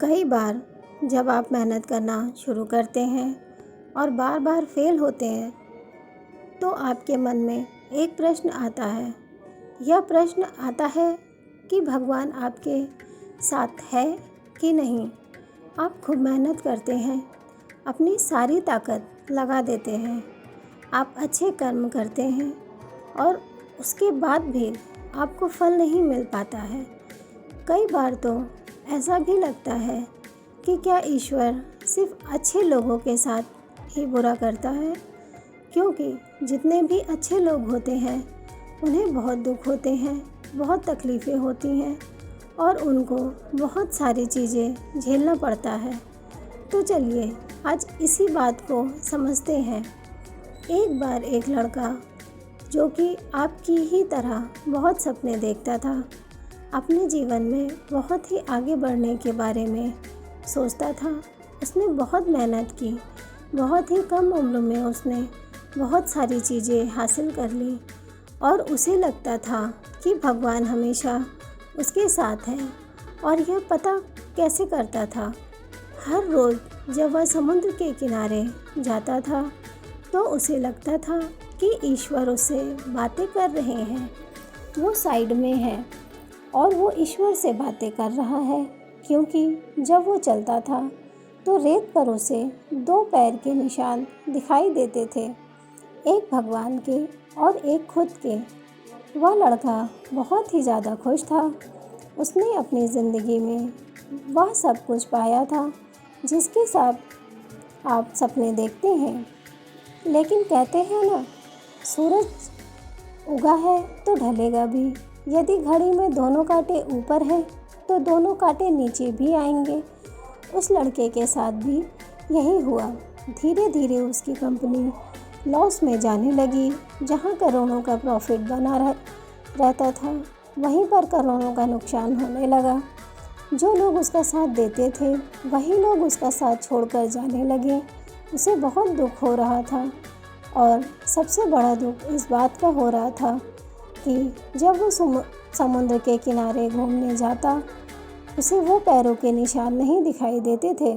कई बार जब आप मेहनत करना शुरू करते हैं और बार बार फेल होते हैं तो आपके मन में एक प्रश्न आता है। यह प्रश्न आता है कि भगवान आपके साथ है कि नहीं। आप खूब मेहनत करते हैं, अपनी सारी ताकत लगा देते हैं, आप अच्छे कर्म करते हैं और उसके बाद भी आपको फल नहीं मिल पाता है। कई बार तो ऐसा भी लगता है कि क्या ईश्वर सिर्फ अच्छे लोगों के साथ ही बुरा करता है, क्योंकि जितने भी अच्छे लोग होते हैं उन्हें बहुत दुख होते हैं, बहुत तकलीफ़ें होती हैं और उनको बहुत सारी चीज़ें झेलना पड़ता है। तो चलिए आज इसी बात को समझते हैं। एक बार एक लड़का जो कि आपकी ही तरह बहुत सपने देखता था, अपने जीवन में बहुत ही आगे बढ़ने के बारे में सोचता था। उसने बहुत मेहनत की, बहुत ही कम उम्र में उसने बहुत सारी चीज़ें हासिल कर ली और उसे लगता था कि भगवान हमेशा उसके साथ है। और यह पता कैसे करता था? हर रोज़ जब वह समुद्र के किनारे जाता था तो उसे लगता था कि ईश्वर उससे बातें कर रहे हैं, वो साइड में है और वो ईश्वर से बातें कर रहा है, क्योंकि जब वो चलता था तो रेत पर उसे दो पैर के निशान दिखाई देते थे, एक भगवान के और एक खुद के। वह लड़का बहुत ही ज़्यादा खुश था। उसने अपनी ज़िंदगी में वह सब कुछ पाया था जिसके साथ आप सपने देखते हैं। लेकिन कहते हैं ना, सूरज उगा है तो ढलेगा भी। यदि घड़ी में दोनों कांटे ऊपर हैं तो दोनों कांटे नीचे भी आएंगे। उस लड़के के साथ भी यही हुआ। धीरे धीरे उसकी कंपनी लॉस में जाने लगी। जहां करोड़ों का प्रॉफिट बना रहता था, वहीं पर करोड़ों का नुकसान होने लगा। जो लोग उसका साथ देते थे वही लोग उसका साथ छोड़कर जाने लगे। उसे बहुत दुख हो रहा था और सबसे बड़ा दुख इस बात का हो रहा था कि जब वो समुद्र के किनारे घूमने जाता, उसे वो पैरों के निशान नहीं दिखाई देते थे।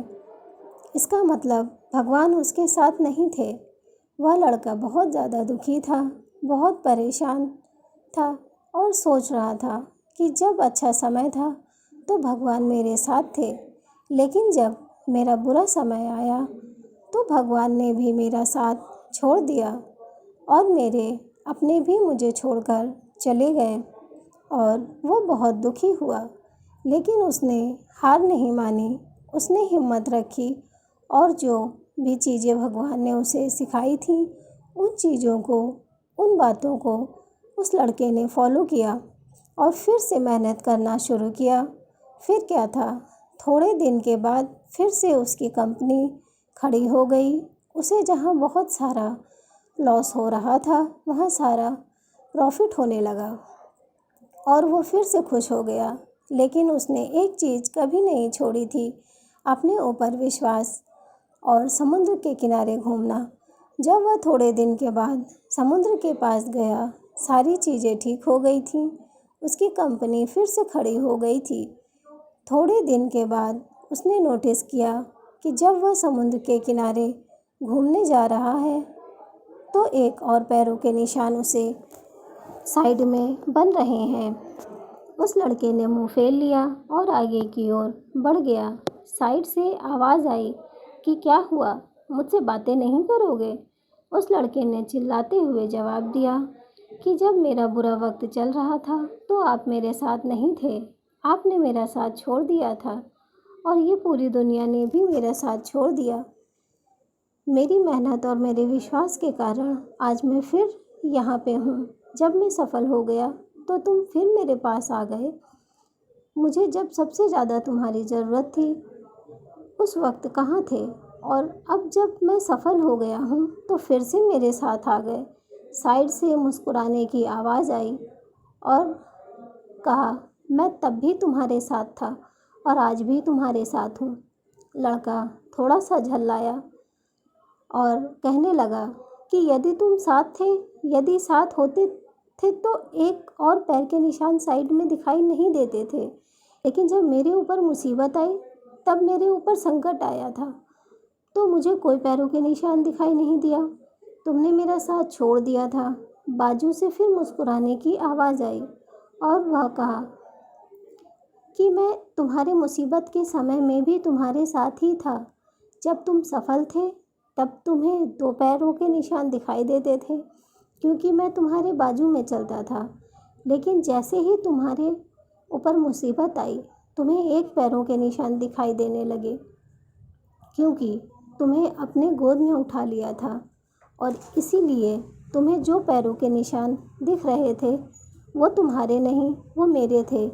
इसका मतलब भगवान उसके साथ नहीं थे। वह लड़का बहुत ज़्यादा दुखी था, बहुत परेशान था और सोच रहा था कि जब अच्छा समय था तो भगवान मेरे साथ थे, लेकिन जब मेरा बुरा समय आया तो भगवान ने भी मेरा साथ छोड़ दिया और मेरे अपने भी मुझे छोड़कर चले गए। और वो बहुत दुखी हुआ, लेकिन उसने हार नहीं मानी। उसने हिम्मत रखी और जो भी चीज़ें भगवान ने उसे सिखाई थी, उन चीज़ों को, उन बातों को उस लड़के ने फॉलो किया और फिर से मेहनत करना शुरू किया। फिर क्या था, थोड़े दिन के बाद फिर से उसकी कंपनी खड़ी हो गई। उसे जहाँ बहुत सारा लॉस हो रहा था वहाँ सारा प्रॉफिट होने लगा और वो फिर से खुश हो गया। लेकिन उसने एक चीज़ कभी नहीं छोड़ी थी, अपने ऊपर विश्वास और समुद्र के किनारे घूमना। जब वह थोड़े दिन के बाद समुद्र के पास गया, सारी चीज़ें ठीक हो गई थीं। उसकी कंपनी फिर से खड़ी हो गई थी। थोड़े दिन के बाद उसने नोटिस किया कि जब वह समुद्र के किनारे घूमने जा रहा है तो एक और पैरों के निशान उसे साइड में बन रहे हैं। उस लड़के ने मुंह फेर लिया और आगे की ओर बढ़ गया। साइड से आवाज़ आई कि क्या हुआ, मुझसे बातें नहीं करोगे? उस लड़के ने चिल्लाते हुए जवाब दिया कि जब मेरा बुरा वक्त चल रहा था तो आप मेरे साथ नहीं थे, आपने मेरा साथ छोड़ दिया था और ये पूरी दुनिया ने भी मेरा साथ छोड़ दिया। मेरी मेहनत और मेरे विश्वास के कारण आज मैं फिर यहाँ पे हूँ। जब मैं सफल हो गया तो तुम फिर मेरे पास आ गए। मुझे जब सबसे ज़्यादा तुम्हारी ज़रूरत थी उस वक्त कहाँ थे? और अब जब मैं सफल हो गया हूँ तो फिर से मेरे साथ आ गए। साइड से मुस्कुराने की आवाज़ आई और कहा, मैं तब भी तुम्हारे साथ था और आज भी तुम्हारे साथ हूँ। लड़का थोड़ा सा झल्लाया और कहने लगा कि यदि तुम साथ थे, यदि साथ होते थे तो एक और पैर के निशान साइड में दिखाई नहीं देते थे, लेकिन जब मेरे ऊपर मुसीबत आई तब मेरे ऊपर संकट आया था तो मुझे कोई पैरों के निशान दिखाई नहीं दिया। तुमने मेरा साथ छोड़ दिया था। बाजू से फिर मुस्कुराने की आवाज़ आई और वह कहा कि मैं तुम्हारे मुसीबत के समय में भी तुम्हारे साथ ही था। जब तुम सफल थे तब तुम्हें 2 पैरों के निशान दिखाई देते थे क्योंकि मैं तुम्हारे बाजू में चलता था। लेकिन जैसे ही तुम्हारे ऊपर मुसीबत आई तुम्हें 1 पैरों के निशान दिखाई देने लगे क्योंकि तुम्हें अपने गोद में उठा लिया था और इसीलिए तुम्हें जो पैरों के निशान दिख रहे थे वो तुम्हारे नहीं, वो मेरे थे।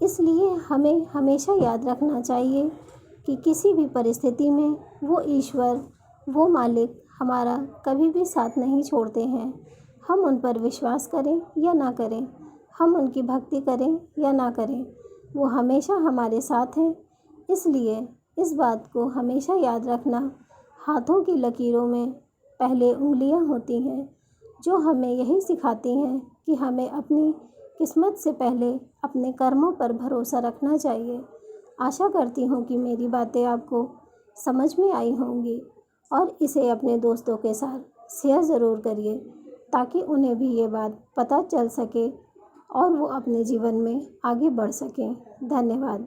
इसलिए हमें हमेशा याद रखना चाहिए कि किसी भी परिस्थिति में वो ईश्वर, वो मालिक हमारा कभी भी साथ नहीं छोड़ते हैं। हम उन पर विश्वास करें या ना करें, हम उनकी भक्ति करें या ना करें, वो हमेशा हमारे साथ हैं। इसलिए इस बात को हमेशा याद रखना। हाथों की लकीरों में पहले उंगलियां होती हैं जो हमें यही सिखाती हैं कि हमें अपनी किस्मत से पहले अपने कर्मों पर भरोसा रखना चाहिए। आशा करती हूँ कि मेरी बातें आपको समझ में आई होंगी और इसे अपने दोस्तों के साथ शेयर ज़रूर करिए ताकि उन्हें भी ये बात पता चल सके और वो अपने जीवन में आगे बढ़ सकें। धन्यवाद।